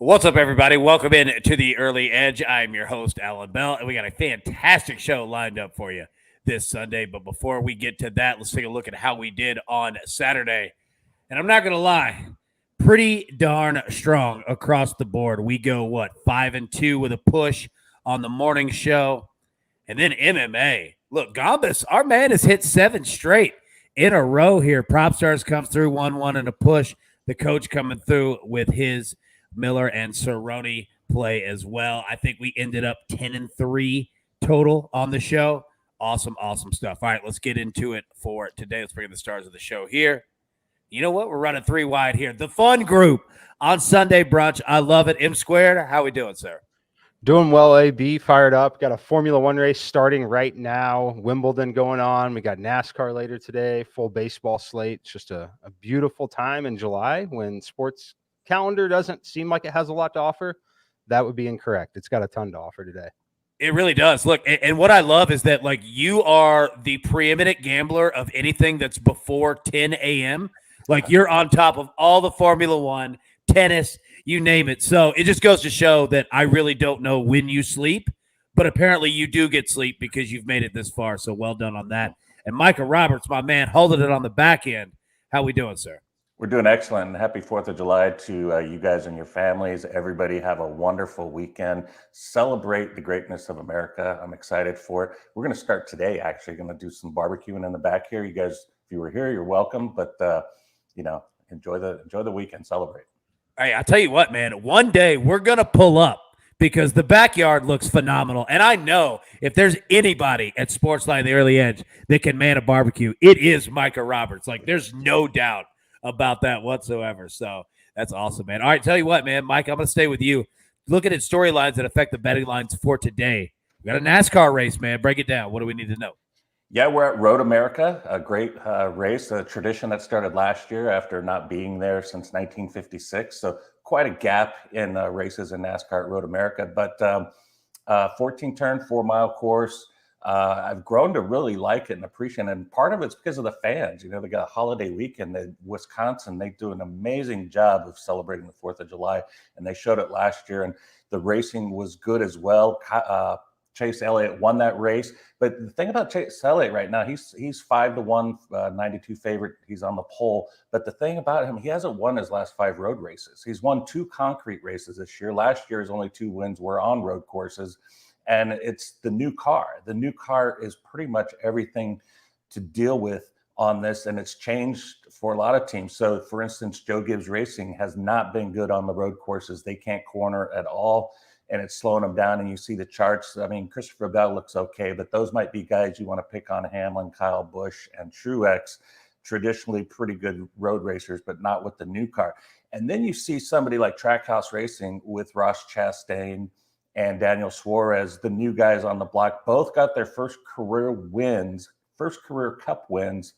What's up, everybody? Welcome in to the Early Edge. I'm your host, Alan Bell, and we got a fantastic show lined up for you this Sunday. But before we get to that, let's take a look at how we did on Saturday. And I'm not going to lie, pretty darn strong across the board. We go, 5-2 with a push on the morning show. And then MMA. Look, Gambas, our man has hit 7 straight in a row here. Prop Stars comes through 1-1 in a push. The coach coming through with his Miller and Cerrone play as well. I think we ended up 10-3 total on the show. Awesome stuff. All right, let's get into it for today. Let's bring in the stars of the show here. You know what? We're running 3 wide here. The fun group on Sunday brunch. I love it. M Squared, how we doing, sir? Doing well, AB. Fired up. Got a Formula One race starting right now. Wimbledon going on. We got NASCAR later today. Full baseball slate. It's just a beautiful time in July when sports calendar doesn't seem like it has a lot to offer. That would be incorrect. It's got a ton to offer today. It really does. Look, and what I love is that, like, you are the preeminent gambler of anything that's before 10 a.m. Like, you're on top of all the Formula One, tennis, you name it. So it just goes to show that I really don't know when you sleep, but apparently you do get sleep because you've made it this far. So well done on that. And Micah Roberts, my man, holding it on the back end. How we doing, sir? We're doing excellent. Happy 4th of July to you guys and your families. Everybody have a wonderful weekend. Celebrate the greatness of America. I'm excited for it. We're going to start today, actually. Going to do some barbecuing in the back here. You guys, if you were here, you're welcome. But, enjoy the weekend. Celebrate. Hey, I tell you what, man, one day we're going to pull up because the backyard looks phenomenal. And I know if there's anybody at SportsLine, the Early Edge, that can man a barbecue, it is Micah Roberts. Like, there's no doubt about that whatsoever. So that's awesome, man. All right, tell you what, man, Mike, I'm going to stay with you. Looking at storylines that affect the betting lines for today. We got a NASCAR race, man. Break it down. What do we need to know? Yeah, we're at Road America, a great race, a tradition that started last year after not being there since 1956. So quite a gap in races in NASCAR at Road America. But 14-turn, 4-mile course. I've grown to really like it and appreciate it. And part of it's because of the fans. You know, they got a holiday weekend in Wisconsin. They do an amazing job of celebrating the 4th of July. And they showed it last year. And the racing was good as well. Chase Elliott won that race. But the thing about Chase Elliott right now, he's 5-1, 92 favorite. He's on the pole. But the thing about him, he hasn't won his last 5 road races. He's won 2 concrete races this year. Last year, his only 2 wins were on road courses. And it's the new car. The new car is pretty much everything to deal with on this, and it's changed for a lot of teams. So, for instance, Joe Gibbs Racing has not been good on the road courses. They can't corner at all, and it's slowing them down. And you see the charts. I mean, Christopher Bell looks okay, but those might be guys you want to pick on: Hamlin, Kyle Busch, and Truex. Traditionally pretty good road racers, but not with the new car. And then you see somebody like Trackhouse Racing with Ross Chastain and Daniel Suarez, the new guys on the block, both got their first career Cup wins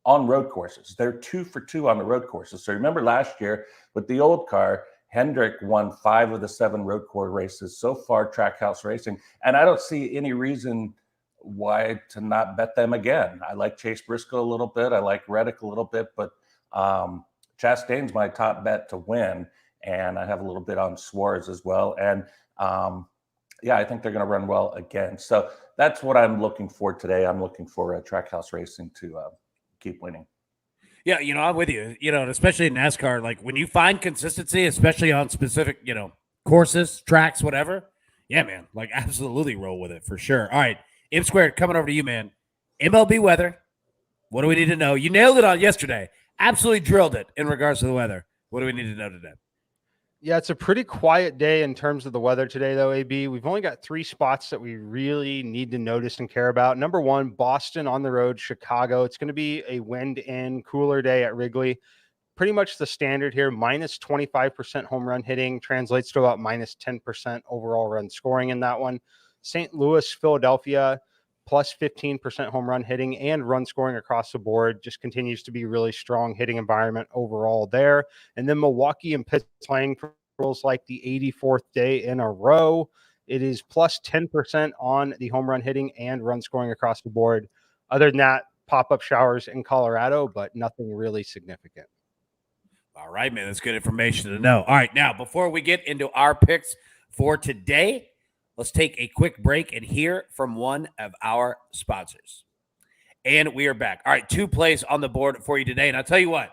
on road courses. They're 2 for 2 on the road courses. So remember last year with the old car, Hendrick won 5 of the 7 road course races so far, Trackhouse Racing. And I don't see any reason why to not bet them again. I like Chase Briscoe a little bit. I like Reddick a little bit, but Chastain's my top bet to win. And I have a little bit on Suarez as well. And I think they're going to run well again. So that's what I'm looking for today. I'm looking for Trackhouse Racing to keep winning. Yeah, I'm with you. And especially in NASCAR, like when you find consistency, especially on specific, courses, tracks, whatever. Yeah, man, like absolutely roll with it for sure. All right, M Squared, coming over to you, man. MLB weather. What do we need to know? You nailed it on yesterday. Absolutely drilled it in regards to the weather. What do we need to know today? Yeah, it's a pretty quiet day in terms of the weather today, though, AB. We've only got 3 spots that we really need to notice and care about. Number 1, Boston on the road, Chicago. It's going to be a wind-in, cooler day at Wrigley. Pretty much the standard here, minus 25% home run hitting, translates to about minus 10% overall run scoring in that one. St. Louis, Philadelphia, plus 15% home run hitting and run scoring across the board. Just continues to be really strong hitting environment overall there. And then Milwaukee and Pittsburgh playing for like the 84th day in a row. It is plus 10% on the home run hitting and run scoring across the board. Other than that, pop-up showers in Colorado, but nothing really significant. All right, man. That's good information to know. All right, now, before we get into our picks for today, let's take a quick break and hear from one of our sponsors. And we are back. All right, 2 plays on the board for you today. And I'll tell you what,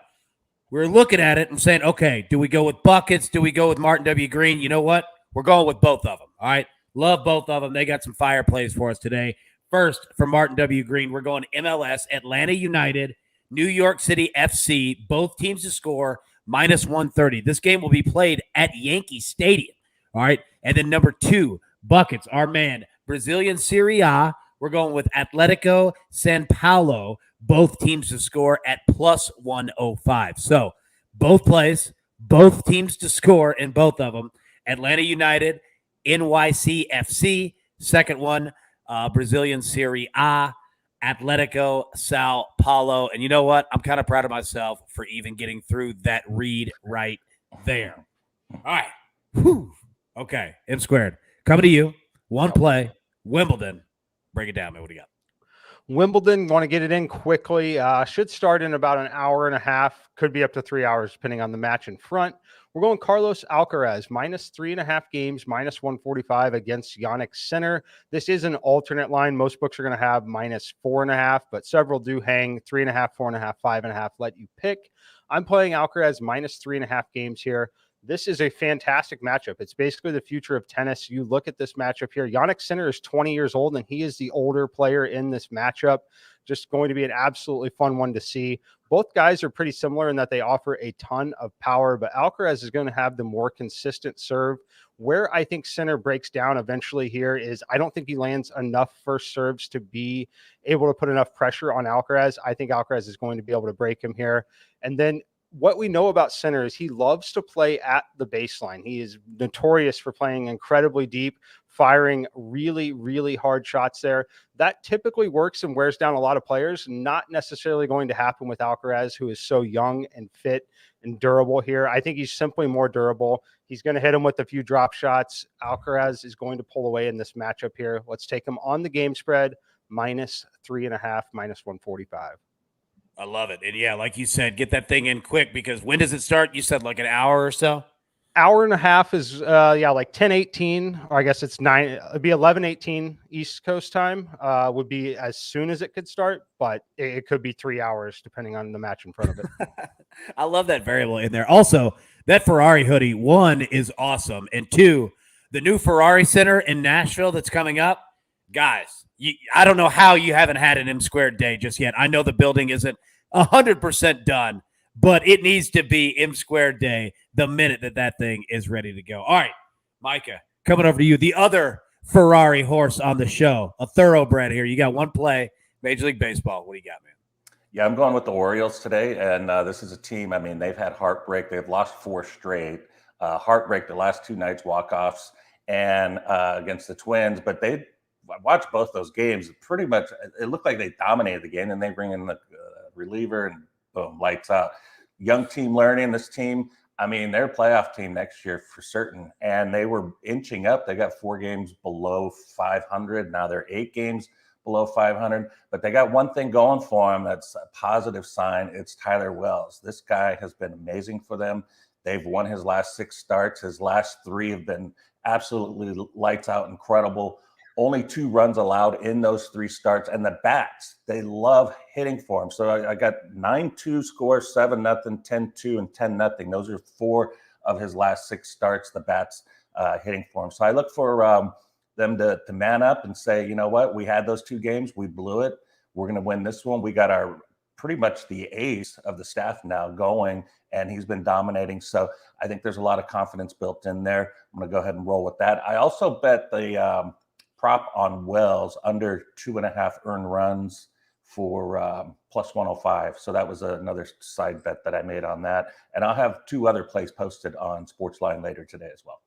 we're looking at it and saying, okay, do we go with buckets? Do we go with Martin W. Green? You know what? We're going with both of them. All right, love both of them. They got some fire plays for us today. First, for Martin W. Green, we're going MLS, Atlanta United, New York City FC, both teams to score minus 130. This game will be played at Yankee Stadium. All right. And then number 2, buckets, our man, Brazilian Serie A. We're going with Atletico San Paulo, both teams to score at plus 105. So both plays, both teams to score in both of them. Atlanta United, NYCFC. Second one, Brazilian Serie A, Atletico Sao Paulo. And you know what? I'm kind of proud of myself for even getting through that read right there. All right. Whew. Okay. M squared. Coming to you. One play. Wimbledon. Break it down, man. What do you got? Wimbledon, want to get it in quickly. Should start in about an hour and a half. Could be up to 3 hours, depending on the match in front. We're going Carlos Alcaraz, minus 3.5 games, minus 145 against Yannick Sinner. This is an alternate line. Most books are going to have minus 4.5, but several do hang 3.5, 4.5, 5.5. Let you pick. I'm playing Alcaraz minus 3.5 games here. This is a fantastic matchup. It's basically the future of tennis. You look at this matchup here. Yannick Sinner is 20 years old, and he is the older player in this matchup. Just going to be an absolutely fun one to see. Both guys are pretty similar in that they offer a ton of power, but Alcaraz is going to have the more consistent serve. Where I think Sinner breaks down eventually here is I don't think he lands enough first serves to be able to put enough pressure on Alcaraz. I think Alcaraz is going to be able to break him here. And then what we know about Sinner is he loves to play at the baseline. He is notorious for playing incredibly deep, firing really, really hard shots there. That typically works and wears down a lot of players. Not necessarily going to happen with Alcaraz, who is so young and fit and durable here. I think he's simply more durable. He's going to hit him with a few drop shots. Alcaraz is going to pull away in this matchup here. Let's take him on the game spread, minus 3.5, minus 145. I love it. And yeah, like you said, get that thing in quick because when does it start? You said like an hour or so? Hour and a half is like 10:18, or I guess it's 9. It'd be 11:18 East Coast time. Would be as soon as it could start, but it could be 3 hours depending on the match in front of it. I love that variable in there. Also, that Ferrari hoodie, 1, is awesome, and 2, the new Ferrari Center in Nashville that's coming up, guys. I don't know how you haven't had an M squared day just yet. I know the building isn't 100% done, but it needs to be M squared day the minute that thing is ready to go. All right, Micah, coming over to you, the other Ferrari horse on the show, a thoroughbred here. You got one play, Major League Baseball. What do you got, man? Yeah, I'm going with the Orioles today, and this is a team, I mean, they've had heartbreak. They've lost 4 straight. Heartbreak the last 2 nights, walk-offs, and against the Twins, but I watched both those games. Pretty much, it looked like they dominated the game, and they bring in the reliever, and boom, lights out. Young team learning. This team, I mean, they're a playoff team next year for certain, and they were inching up. They got 4 games below 500. Now they're 8 games below 500, but they got one thing going for them that's a positive sign. It's Tyler Wells. This guy has been amazing for them. They've won his last 6 starts. His last 3 have been absolutely lights out, incredible. Only 2 runs allowed in those 3 starts. And the bats, they love hitting for him. So I got 9-2 scores, 7-0, 10-2, and 10-0. Those are 4 of his last 6 starts, the bats hitting for him. So I look for them to man up and say, you know what, we had those 2 games, we blew it. We're going to win this one. We got our pretty much the ace of the staff now going, and he's been dominating. So I think there's a lot of confidence built in there. I'm going to go ahead and roll with that. I also bet the prop on Wells under 2.5 earned runs for plus 105. So that was another side bet that I made on that. And I'll have 2 other plays posted on SportsLine later today as well.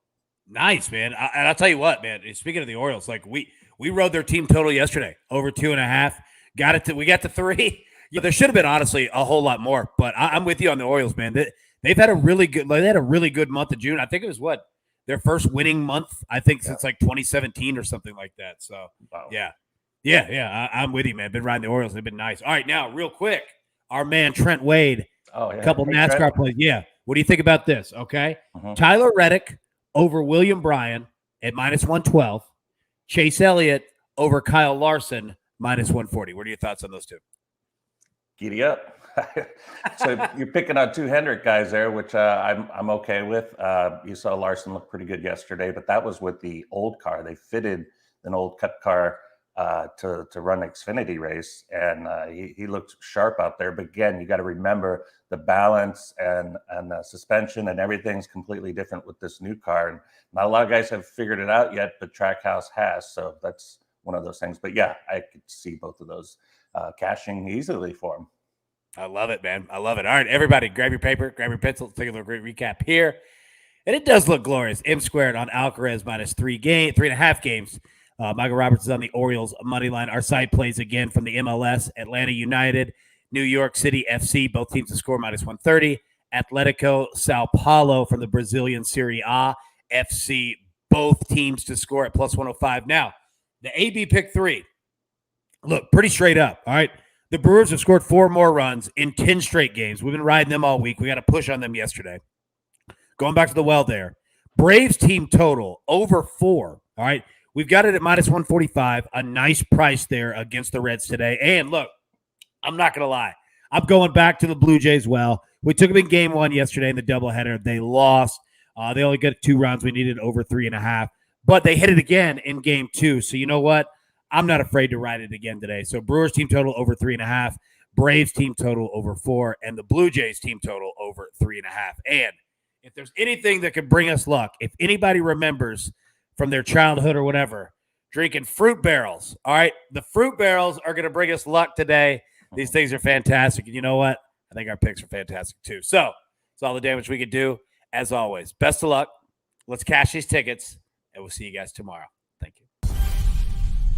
Nice, man. And I'll tell you what, man, speaking of the Orioles, like we rode their team total yesterday over 2.5. We got to 3. Yeah, there should have been honestly a whole lot more, but I'm with you on the Orioles, man. They've had a really good month of June. I think it was their first winning month, I think, since like 2017 or something like that. So, wow. Yeah. I'm with you, man. Been riding the Orioles. They've been nice. All right, now, real quick, our man Trent Wade, a couple NASCAR plays. Yeah, What do you think about this? Okay. Mhm. Tyler Reddick over William Bryan at -112. Chase Elliott over Kyle Larson -140. What are your thoughts on those two? Giddy up. So you're picking on two Hendrick guys there, which I'm okay with. You saw Larson look pretty good yesterday, but that was with the old car. They fitted an old cut car to run Xfinity race, and he looked sharp out there. But again, you got to remember the balance and the suspension and everything's completely different with this new car. And not a lot of guys have figured it out yet, but Trackhouse has. So that's one of those things. But yeah, I could see both of those cashing easily for him. I love it, man. I love it. All right, everybody, grab your paper, grab your pencil. Let's take a little great recap here. And it does look glorious. M squared on Alcaraz -3.5 games. Michael Roberts is on the Orioles money line. Our side plays again from the MLS. Atlanta United, New York City FC, both teams to score -130. Atletico Sao Paulo from the Brazilian Serie A FC, both teams to score at +105. Now, the AB pick 3. Look, pretty straight up. All right. The Brewers have scored 4 more runs in 10 straight games. We've been riding them all week. We got to push on them yesterday. Going back to the well there. Braves team total over 4. All right. We've got it at -145. A nice price there against the Reds today. And look, I'm not going to lie. I'm going back to the Blue Jays well. We took them in game 1 yesterday in the doubleheader. They lost. They only got 2 runs. We needed over 3.5. But they hit it again in game 2. So you know what? I'm not afraid to ride it again today. So Brewers team total over 3.5, Braves team total over 4, and the Blue Jays team total over 3.5. And if there's anything that could bring us luck, if anybody remembers from their childhood or whatever, drinking fruit barrels, all right, the fruit barrels are going to bring us luck today. These things are fantastic. And you know what? I think our picks are fantastic too. So it's all the damage we could do. As always, best of luck. Let's cash these tickets, and we'll see you guys tomorrow.